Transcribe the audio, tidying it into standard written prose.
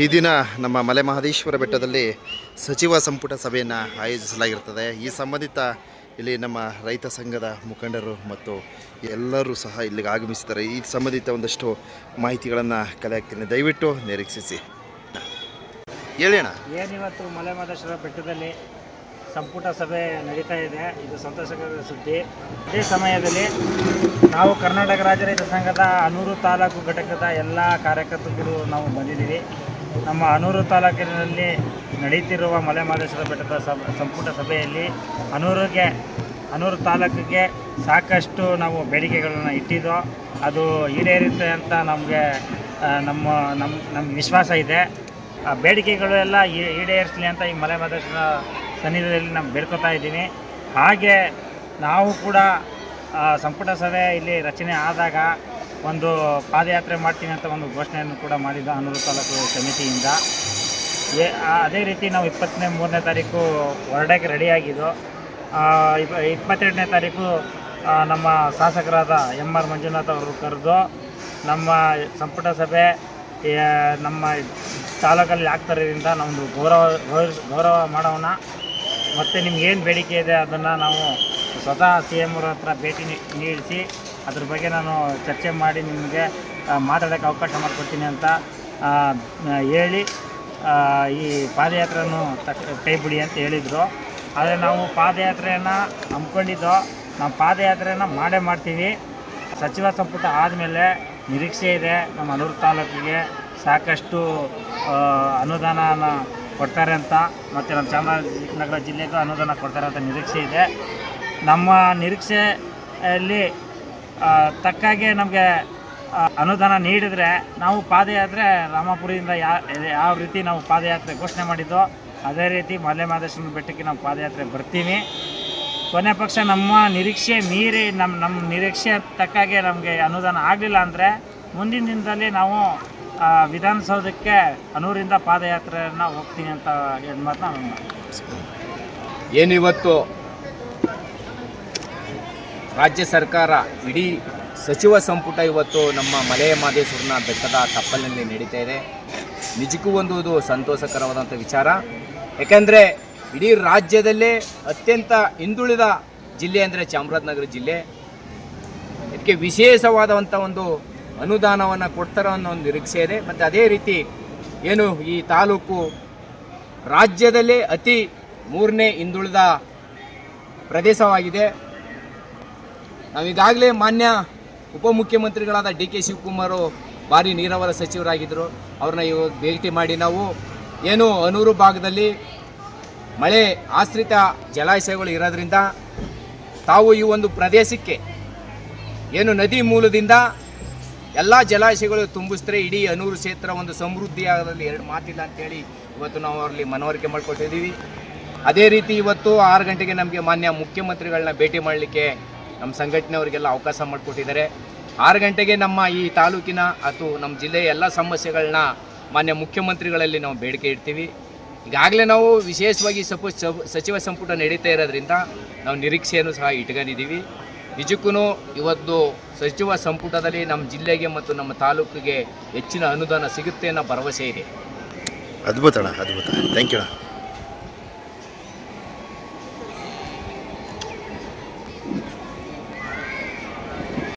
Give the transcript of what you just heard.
ಈ ದಿನ ನಮ್ಮ ಮಲೆ ಮಹದೇಶ್ವರ ಬೆಟ್ಟದಲ್ಲಿ ಸಚಿವ ಸಂಪುಟ ಸಭೆಯನ್ನು ಆಯೋಜಿಸಲಾಗಿರ್ತದೆ. ಈ ಸಂಬಂಧಿತ ಇಲ್ಲಿ ನಮ್ಮ ರೈತ ಸಂಘದ ಮುಖಂಡರು ಮತ್ತು ಎಲ್ಲರೂ ಸಹ ಇಲ್ಲಿಗೆ ಆಗಮಿಸಿದ್ದಾರೆ. ಈ ಸಂಬಂಧಿತ ಒಂದಷ್ಟು ಮಾಹಿತಿಗಳನ್ನು ಕಲೆ ಹಾಕ್ತೀನಿ, ದಯವಿಟ್ಟು ನಿರೀಕ್ಷಿಸಿ. ಹೇಳೋಣ. ಏನಿವತ್ತು ಮಲೆ ಮಹದೇಶ್ವರ ಬೆಟ್ಟದಲ್ಲಿ ಸಂಪುಟ ಸಭೆ ನಡೀತಾ ಇದೆ. ಇದು ಸಂತೋಷಕರ ಸುದ್ದಿ. ಅದೇ ಸಮಯದಲ್ಲಿ ನಾವು ಕರ್ನಾಟಕ ರಾಜ್ಯ ರೈತ ಸಂಘದ ಅನೂರು ತಾಲೂಕು ಘಟಕದ ಎಲ್ಲ ಕಾರ್ಯಕರ್ತರು ನಾವು ಬಂದಿದ್ದೀವಿ. ನಮ್ಮ ಅನೂರು ತಾಲೂಕಿನಲ್ಲಿ ನಡೀತಿರುವ ಮಲೆ ಮಹದೇಶ್ವರ ಬೆಟ್ಟದ ಸಂಪುಟ ಸಭೆಯಲ್ಲಿ ಅನೂರು ತಾಲೂಕಿಗೆ ಸಾಕಷ್ಟು ನಾವು ಬೇಡಿಕೆಗಳನ್ನು ಇಟ್ಟಿದ್ದೋ ಅದು ಈಡೇರುತ್ತೆ ಅಂತ ನಮ್ಗೆ ವಿಶ್ವಾಸ ಇದೆ. ಆ ಬೇಡಿಕೆಗಳು ಎಲ್ಲ ಈಡೇರಿಸಲಿ ಅಂತ ಈ ಮಲೆ ಮಹದೇಶ್ವರ ಸನ್ನಿಧಿಯಲ್ಲಿ ನಾವು ಬೇಡ್ಕೊತಾ ಇದ್ದೀವಿ. ಹಾಗೆ ನಾವು ಕೂಡ ಸಂಪುಟ ಸಭೆ ಇಲ್ಲಿ ರಚನೆ ಆದಾಗ ಒಂದು ಪಾದಯಾತ್ರೆ ಮಾಡ್ತೀನಿ ಅಂತ ಒಂದು ಘೋಷಣೆಯನ್ನು ಕೂಡ ಮಾಡಿದ್ದು ಅನೂರು ತಾಲೂಕು ಸಮಿತಿಯಿಂದ. ಅದೇ ರೀತಿ ನಾವು 23ನೇ ತಾರೀಕು ಹೊರಡಕ್ಕೆ ರೆಡಿಯಾಗಿದ್ದು. 22ನೇ ತಾರೀಕು ನಮ್ಮ ಶಾಸಕರಾದ MR ಮಂಜುನಾಥ್ ಅವರು ಕರೆದು ನಮ್ಮ ಸಂಪುಟ ಸಭೆ ನಮ್ಮ ತಾಲೂಕಲ್ಲಿ ಆಗ್ತಾರೋದ್ರಿಂದ ನಮ್ಮದು ಗೌರವ ಮಾಡೋಣ. ಮತ್ತು ನಿಮ್ಗೇನು ಬೇಡಿಕೆ ಇದೆ ಅದನ್ನು ನಾವು ಸ್ವತಃ CM ಅವ್ರ ಹತ್ರ ಭೇಟಿ ನೀಡಿಸಿ ಅದ್ರ ಬಗ್ಗೆ ನಾನು ಚರ್ಚೆ ಮಾಡಿ ನಿಮಗೆ ಮಾತಾಡೋಕ್ಕೆ ಅವಕಾಶ ಮಾಡಿಕೊಡ್ತೀನಿ ಅಂತ ಹೇಳಿ ಈ ಪಾದಯಾತ್ರೆಯನ್ನು ಕೈ ಬಿಡಿ ಅಂತ ಹೇಳಿದರು. ಆದರೆ ನಾವು ಪಾದಯಾತ್ರೆಯನ್ನು ಹಮ್ಮಿಕೊಂಡಿದ್ದೋ, ನಾವು ಪಾದಯಾತ್ರೆಯನ್ನು ಮಾಡ್ತೀವಿ. ಸಚಿವ ಸಂಪುಟ ಆದಮೇಲೆ ನಿರೀಕ್ಷೆ ಇದೆ ನಮ್ಮ ಅನೂರು ತಾಲೂಕಿಗೆ ಸಾಕಷ್ಟು ಅನುದಾನ ಕೊಡ್ತಾರೆ ಅಂತ, ಮತ್ತು ನಮ್ಮ ಚಾಮರಾಜನಗರ ಜಿಲ್ಲೆಗೂ ಅನುದಾನ ಕೊಡ್ತಾರೆ ಅಂತ ನಿರೀಕ್ಷೆ ಇದೆ. ನಮ್ಮ ನಿರೀಕ್ಷೆಯಲ್ಲಿ ತಕ್ಕಾಗೆ ನಮಗೆ ಅನುದಾನ ನೀಡಿದರೆ ನಾವು ಪಾದಯಾತ್ರೆ ರಾಮಪುರದಿಂದ ಯಾವ ರೀತಿ ನಾವು ಪಾದಯಾತ್ರೆ ಘೋಷಣೆ ಮಾಡಿದ್ದೋ ಅದೇ ರೀತಿ ಮಲೆ ಮಹದೇಶ್ವರ ಬೆಟ್ಟಕ್ಕೆ ನಾವು ಪಾದಯಾತ್ರೆ ಬರ್ತೀವಿ. ಕೊನೆ ಪಕ್ಷ ನಮ್ಮ ನಿರೀಕ್ಷೆ ಮೀರಿ ನಮ್ಮ ನಿರೀಕ್ಷೆ ತಕ್ಕಾಗೆ ನಮಗೆ ಅನುದಾನ ಆಗಲಿಲ್ಲ ಅಂದರೆ ಮುಂದಿನ ದಿನದಲ್ಲಿ ನಾವು ವಿಧಾನಸೌಧಕ್ಕೆ ಅನೂರಿಂದ ಪಾದಯಾತ್ರೆಯನ್ನು ಹೋಗ್ತೀನಿ ಅಂತ ಹೇಳಿದ ಮಾತನ್ನ ಏನಿವತ್ತು ರಾಜ್ಯ ಸರ್ಕಾರ ಇಡೀ ಸಚಿವ ಸಂಪುಟ ಇವತ್ತು ನಮ್ಮ ಮಲೆ ಮಹದೇಶ್ವರನ ಬೆಟ್ಟದ ತಪ್ಪಲಿನಲ್ಲಿ ನಡೀತಾ ಇದೆ. ನಿಜಕ್ಕೂ ಒಂದು ಸಂತೋಷಕರವಾದಂಥ ವಿಚಾರ. ಯಾಕೆಂದರೆ ಇಡೀ ರಾಜ್ಯದಲ್ಲೇ ಅತ್ಯಂತ ಹಿಂದುಳಿದ ಜಿಲ್ಲೆ ಅಂದರೆ ಚಾಮರಾಜನಗರ ಜಿಲ್ಲೆ. ಇದಕ್ಕೆ ವಿಶೇಷವಾದಂಥ ಒಂದು ಅನುದಾನವನ್ನು ಕೊಡ್ತಾರೋ ಅನ್ನೋ ಒಂದು ನಿರೀಕ್ಷೆ ಇದೆ. ಮತ್ತು ಅದೇ ರೀತಿ ಏನು ಈ ತಾಲೂಕು ರಾಜ್ಯದಲ್ಲೇ ಅತಿ 3ನೇ ಹಿಂದುಳಿದ ಪ್ರದೇಶವಾಗಿದೆ. ನಾವೀಗಾಗಲೇ ಮಾನ್ಯ ಉಪಮುಖ್ಯಮಂತ್ರಿಗಳಾದ DK ಶಿವಕುಮಾರ್ ಭಾರಿ ನೀರಾವರಿ ಸಚಿವರಾಗಿದ್ದರು. ಅವ್ರನ್ನ ಇವಾಗ ಭೇಟಿ ಮಾಡಿ ನಾವು ಏನು ಅನೂರು ಭಾಗದಲ್ಲಿ ಮಳೆ ಆಶ್ರಿತ ಜಲಾಶಯಗಳು ಇರೋದ್ರಿಂದ ತಾವು ಈ ಒಂದು ಪ್ರದೇಶಕ್ಕೆ ಏನು ನದಿ ಮೂಲದಿಂದ ಎಲ್ಲ ಜಲಾಶಯಗಳು ತುಂಬಿಸಿದ್ರೆ ಇಡೀ ಅನೂರು ಕ್ಷೇತ್ರ ಒಂದು ಸಮೃದ್ಧಿಯಾಗದಲ್ಲಿ 2 ಮಾತಿಲ್ಲ ಅಂತೇಳಿ ಇವತ್ತು ನಾವು ಅವರಲ್ಲಿ ಮನವರಿಕೆ ಮಾಡಿಕೊಟ್ಟಿದ್ದೀವಿ. ಅದೇ ರೀತಿ ಇವತ್ತು 6 ಗಂಟೆಗೆ ನಮಗೆ ಮಾನ್ಯ ಮುಖ್ಯಮಂತ್ರಿಗಳನ್ನ ಭೇಟಿ ಮಾಡಲಿಕ್ಕೆ ನಮ್ಮ ಸಂಘಟನೆಯವರಿಗೆಲ್ಲ ಅವಕಾಶ ಮಾಡಿಕೊಟ್ಟಿದ್ದಾರೆ. 6 ಗಂಟೆಗೆ ನಮ್ಮ ಈ ತಾಲೂಕಿನ ಅಥವಾ ನಮ್ಮ ಜಿಲ್ಲೆಯ ಎಲ್ಲ ಸಮಸ್ಯೆಗಳನ್ನ ಮಾನ್ಯ ಮುಖ್ಯಮಂತ್ರಿಗಳಲ್ಲಿ ನಾವು ಬೇಡಿಕೆ ಇಡ್ತೀವಿ. ಈಗಾಗಲೇ ನಾವು ವಿಶೇಷವಾಗಿ ಸಚಿವ ಸಂಪುಟ ನಡೀತಾ ಇರೋದ್ರಿಂದ ನಾವು ನಿರೀಕ್ಷೆಯನ್ನು ಸಹ ಇಟ್ಕೊಂಡಿದ್ದೀವಿ. ನಿಜಕ್ಕೂ ಇವತ್ತು ಸಚಿವ ಸಂಪುಟದಲ್ಲಿ ನಮ್ಮ ಜಿಲ್ಲೆಗೆ ಮತ್ತು ನಮ್ಮ ತಾಲೂಕಿಗೆ ಹೆಚ್ಚಿನ ಅನುದಾನ ಸಿಗುತ್ತೆ ಅನ್ನೋ ಭರವಸೆ ಇದೆ. ಅದ್ಭುತ, ಥ್ಯಾಂಕ್ ಯು.